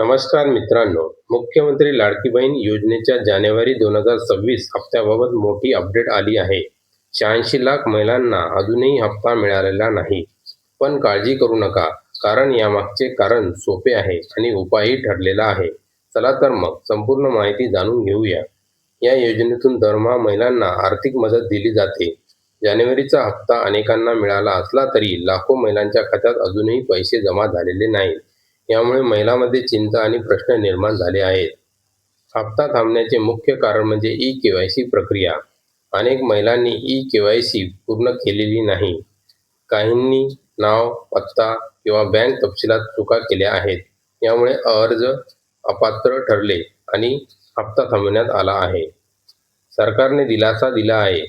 नमस्कार मित्रांनो, मुख्यमंत्री लाडकी बहीण योजनेच्या जानेवारी 2026 हप्त्याबाबत मोठी अपडेट आली आहे. 86 लाख महिलांना अजूनही हप्ता मिळालेला नाही. पण काळजी करू नका, कारण यामागचे कारण सोपे आहे आणि उपायही ठरलेला आहे. चला तर मग संपूर्ण माहिती जाणून घेऊया. या योजनेतून दरमहा महिलांना आर्थिक मदत दिली जाते. जानेवारीचा हप्ता अनेकांना मिळाला असला तरी लाखो महिलांच्या खात्यात अजूनही पैसे जमा झालेले नाहीत. यामुळे महिलांमध्ये चिंता आणि प्रश्न निर्माण झाले आहेत. हप्ता थांबण्याचे मुख्य कारण म्हणजे ई-केवायसी प्रक्रिया. अनेक महिलांनी ई-केवायसी पूर्ण केलेली नाही. काहींनी नाव, पत्ता किंवा बँक तपशिलात चुका केल्या आहेत. यामुळे अर्ज अपात्र ठरले आणि हप्ता थांबवण्यात आला आहे. सरकारने दिलासा दिला आहे.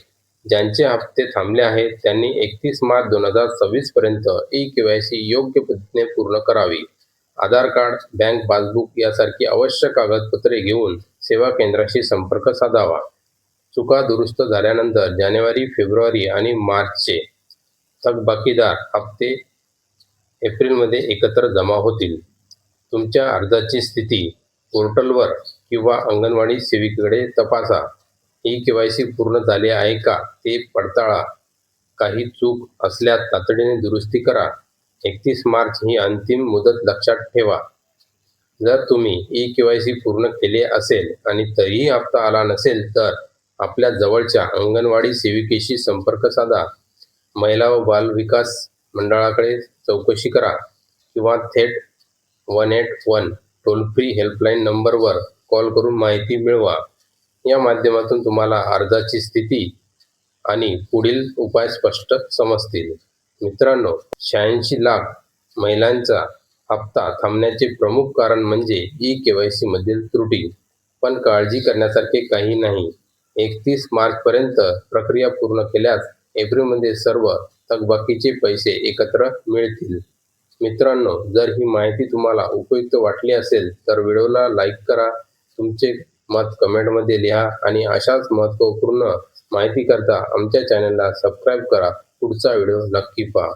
ज्यांचे हप्ते थांबले आहेत त्यांनी 31 मार्च 2026 पर्यंत ई-केवायसी योग्य पद्धतीने पूर्ण करावी. आधार कार्ड, बँक पासबुक यासारखी आवश्यक कागदपत्रे घेऊन सेवा केंद्राशी संपर्क साधावा. चुका दुरुस्त झाल्यानंतर जानेवारी, फेब्रुवारी आणि मार्चचे थकबाकीदार हप्ते एप्रिलमध्ये एकत्र जमा होतील. तुमच्या अर्जाची स्थिती पोर्टलवर किंवा अंगणवाडी सेविकेकडे तपासा. ई-केवायसी पूर्ण झाले आहे का ते पडताळा. काही चूक असल्यास तातडीने दुरुस्ती करा. 31 मार्च ही अंतिम मुदत लक्षात ठेवा. जर तुम्ही ई-केवायसी पूर्ण केले असेल आणि तरीही हप्ता आला नसेल तर आपल्या जवळच्या अंगणवाडी सेविकेशी संपर्क साधा. महिला व बाल विकास मंडळाकडे चौकशी करा किंवा थेट 181 टोल फ्री हेल्पलाईन नंबरवर कॉल करून माहिती मिळवा. या माध्यमातून तुम्हाला अर्जाची स्थिती आणि पुढील उपाय स्पष्ट समजतील. मित्रांनो, 86 लाख महिलांचा हप्ता थांबण्याचे प्रमुख कारण म्हणजे ई-केवायसी मधील त्रुटी. पण काळजी करण्यासारखे काही नाही. 31 मार्चपर्यंत प्रक्रिया पूर्ण केल्यास एप्रिलमध्ये सर्व थकबाकीचे पैसे एकत्र मिळतील. मित्रांनो, जर ही माहिती तुम्हाला उपयुक्त वाटली असेल तर व्हिडिओला लाईक करा, तुमचे मत कमेंटमध्ये लिहा आणि अशाच महत्त्वपूर्ण माहितीकरता आमच्या चॅनलला सबस्क्राईब करा. पुढचा व्हिडिओ नक्की पहा.